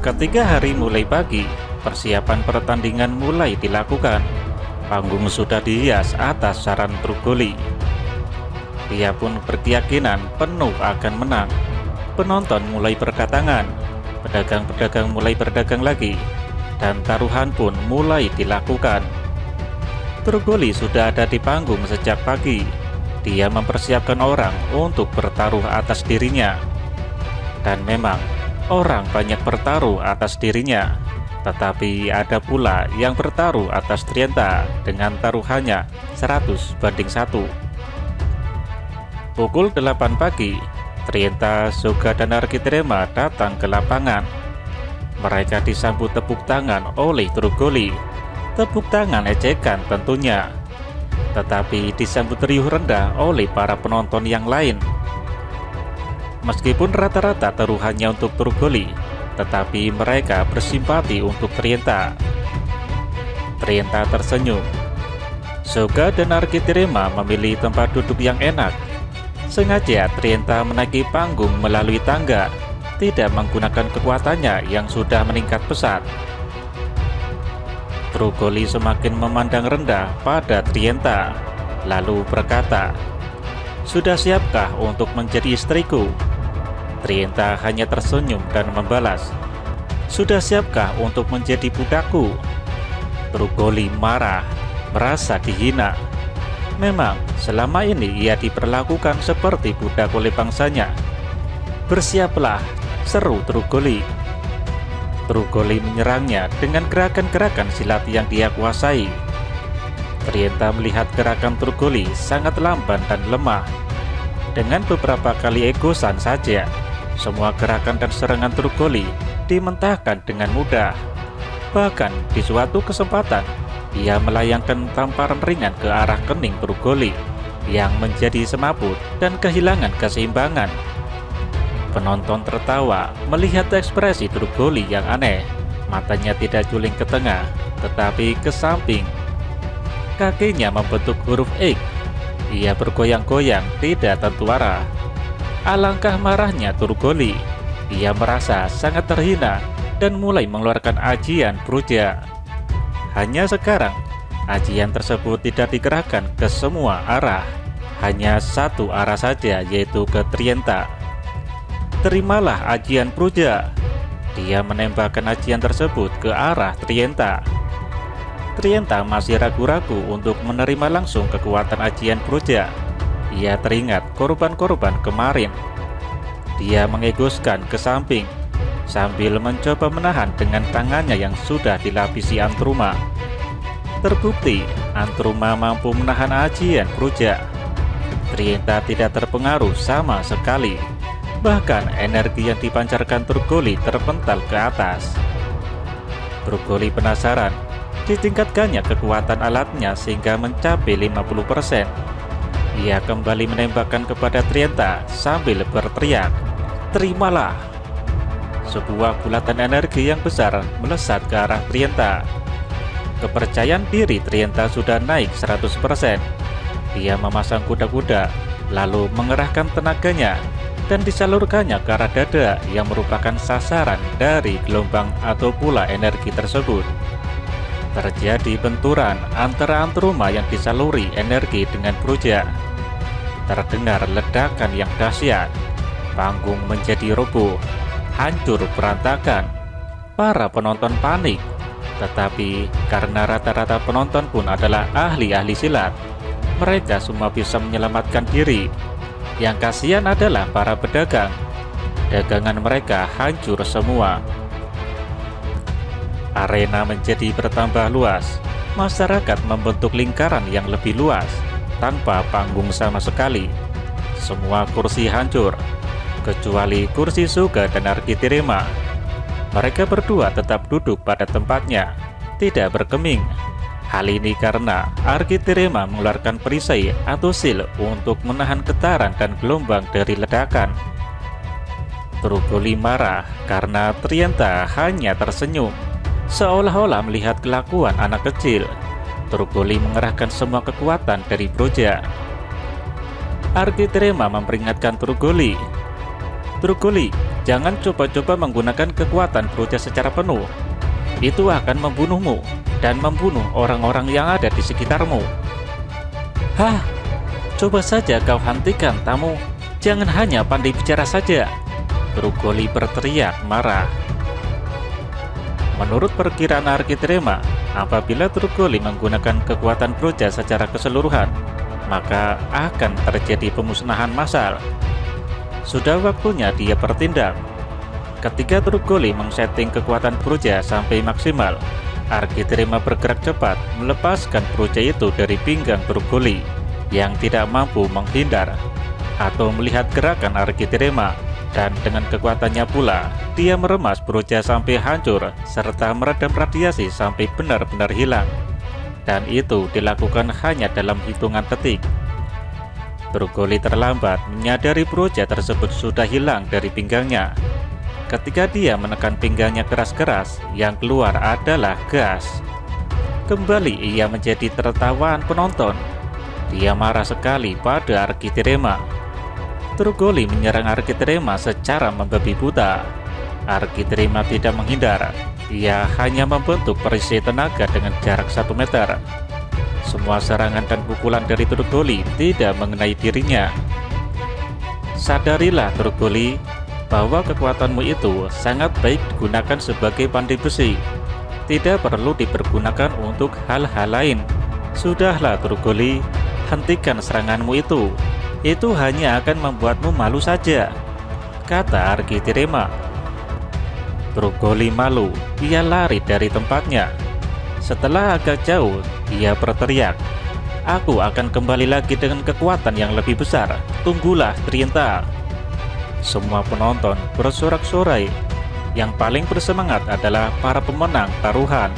Ketika hari mulai pagi, persiapan pertandingan mulai dilakukan. Panggung sudah dihias atas saran Trugoli. Dia pun berkeyakinan penuh akan menang. Penonton mulai berdatangan, pedagang-pedagang mulai berdagang lagi, dan taruhan pun mulai dilakukan. Trugoli sudah ada di panggung sejak pagi. Dia mempersiapkan orang untuk bertaruh atas dirinya. Dan memang, orang banyak bertaruh atas dirinya. Tetapi ada pula yang bertaruh atas Trienta dengan taruhannya 100-1. Pukul 8 pagi, Trienta, Soga, dan Architrema datang ke lapangan. Mereka disambut tepuk tangan oleh Trugoli. Tepuk tangan ejekan tentunya, tetapi disambut riuh rendah oleh para penonton yang lain. Meskipun rata-rata taruhannya untuk Trugoli, tetapi mereka bersimpati untuk Trienta. Trienta tersenyum. Soga dan Architrema memilih tempat duduk yang enak. Sengaja Trienta menaiki panggung melalui tangga, tidak menggunakan kekuatannya yang sudah meningkat pesat. Trugoli semakin memandang rendah pada Trienta, lalu berkata, "Sudah siapkah untuk menjadi istriku?" Trienta hanya tersenyum dan membalas, "Sudah siapkah untuk menjadi budakku?" Trugoli marah, merasa dihina. Memang selama ini ia diperlakukan seperti budak oleh bangsanya. "Bersiaplah," seru Trugoli. Trugoli menyerangnya dengan gerakan-gerakan silat yang dia kuasai. Trienta melihat gerakan Trugoli sangat lamban dan lemah. Dengan beberapa kali egosan saja, semua gerakan dan serangan Trugoli dimentahkan dengan mudah. Bahkan di suatu kesempatan, ia melayangkan tamparan ringan ke arah kening Trugoli yang menjadi semaput dan kehilangan keseimbangan. Penonton tertawa melihat ekspresi Trugoli yang aneh. Matanya tidak juling ke tengah, tetapi ke samping. Kakinya membentuk huruf X. Ia bergoyang-goyang tidak tentu arah. Alangkah marahnya Trugoli. Ia merasa sangat terhina dan mulai mengeluarkan ajian Bruja. Hanya sekarang, ajian tersebut tidak dikerahkan ke semua arah. Hanya satu arah saja, yaitu ke Trienta. "Terimalah ajian Bruja." Dia menembakkan ajian tersebut ke arah Trienta. Trienta masih ragu-ragu untuk menerima langsung kekuatan ajian Bruja. Ia teringat korban-korban kemarin. Dia mengegoskan ke samping, sambil mencoba menahan dengan tangannya yang sudah dilapisi antruma. Terbukti, antruma mampu menahan ajian Bruja. Trienta tidak terpengaruh sama sekali. Bahkan energi yang dipancarkan Trugoli terpental ke atas. Trugoli penasaran, ditingkatkannya kekuatan alatnya sehingga mencapai 50%. Ia kembali menembakkan kepada Trienta sambil berteriak, "Terimalah!" Sebuah bulatan energi yang besar melesat ke arah Trienta. Kepercayaan diri Trienta sudah naik 100%. Dia memasang kuda-kuda, lalu mengerahkan tenaganya dan disalurkannya ke arah dada yang merupakan sasaran dari gelombang atau pula energi tersebut. Terjadi benturan antara antruma yang disaluri energi dengan Bruja. Terdengar ledakan yang dahsyat. Panggung menjadi roboh, hancur berantakan. Para penonton panik. Tetapi karena rata-rata penonton pun adalah ahli-ahli silat, mereka semua bisa menyelamatkan diri. Yang kasihan adalah para pedagang. Dagangan mereka hancur semua. Arena menjadi bertambah luas. Masyarakat membentuk lingkaran yang lebih luas, tanpa panggung sama sekali. Semua kursi hancur, kecuali kursi Soga dan Architrema. Mereka berdua tetap duduk pada tempatnya, tidak bergeming. Hal ini karena Architrema mengeluarkan perisai atau sil untuk menahan getaran dan gelombang dari ledakan. Trugoli marah karena Trienta hanya tersenyum, seolah-olah melihat kelakuan anak kecil. Trugoli mengerahkan semua kekuatan dari Bruja. Architrema memperingatkan Trugoli, "Trugoli, Jangan coba-coba menggunakan kekuatan Broja secara penuh. Itu akan membunuhmu dan membunuh orang-orang yang ada di sekitarmu. Hah, coba saja kau hentikan tamu. Jangan hanya pandai bicara saja. Trugoli berteriak marah. Menurut perkiraan Architrema, apabila Trugoli menggunakan kekuatan Broja secara keseluruhan, maka akan terjadi pemusnahan massal. Sudah waktunya dia bertindak. Ketika Trugoli men-setting kekuatan Broja sampai maksimal, Architrema bergerak cepat melepaskan Broja itu dari pinggang Trugoli yang tidak mampu menghindar atau melihat gerakan Architrema, dan dengan kekuatannya pula dia meremas Broja sampai hancur serta meredam radiasi sampai benar-benar hilang. Dan itu dilakukan hanya dalam hitungan detik. Trugoli terlambat menyadari Broja tersebut sudah hilang dari pinggangnya. Ketika dia menekan pinggangnya keras-keras, yang keluar adalah gas. Kembali ia menjadi tertawaan penonton. Dia marah sekali pada Architrema. Trugoli menyerang Architrema secara membabi buta. Architrema tidak menghindar. Ia hanya membentuk perisai tenaga dengan jarak 1 meter. Semua serangan dan pukulan dari Trugoli tidak mengenai dirinya. Sadarilah Trugoli, bahwa kekuatanmu itu sangat baik digunakan sebagai pandai besi. Tidak perlu dipergunakan untuk hal-hal lain. Sudahlah Trugoli, hentikan seranganmu itu. Itu hanya akan membuatmu malu saja, kata Architrema. Trugoli malu, ia lari dari tempatnya. Setelah agak jauh, ia berteriak, "Aku akan kembali lagi dengan kekuatan yang lebih besar. Tunggulah, Trienta." Semua penonton bersorak-sorai. Yang paling bersemangat adalah para pemenang taruhan.